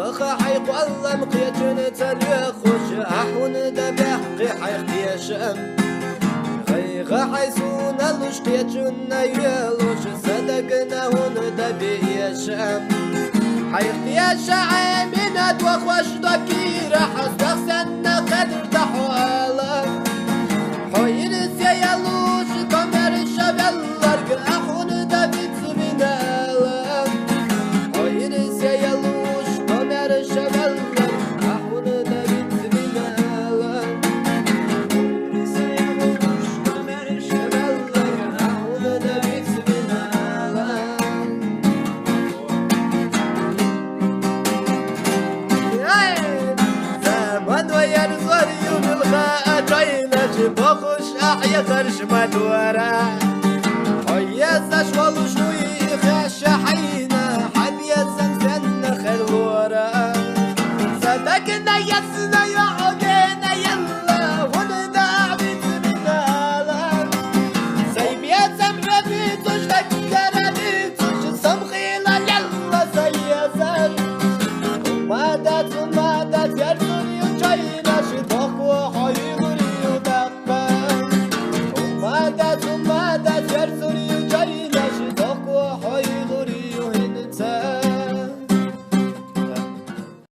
أخا حيق والله مقيتون تلوي خوش أحون دبح قي حيق يشم غيغا حيسون اللوش قيتون يلوش صدقنا هون دبي يشم حيق يشعي من أدوى خوش دكير حسدق سنة قدر تحوالا حوير سيالوش كمر شبلر أحون دبي تبينالا حوير سيالوش كمر شبلر أحون دبي تبينالا حوير سيالوش كمر شبلر أحون دبي تبينالا زمان ويرزور يوم الغاء جاينا بخش أحيا خرش مدورة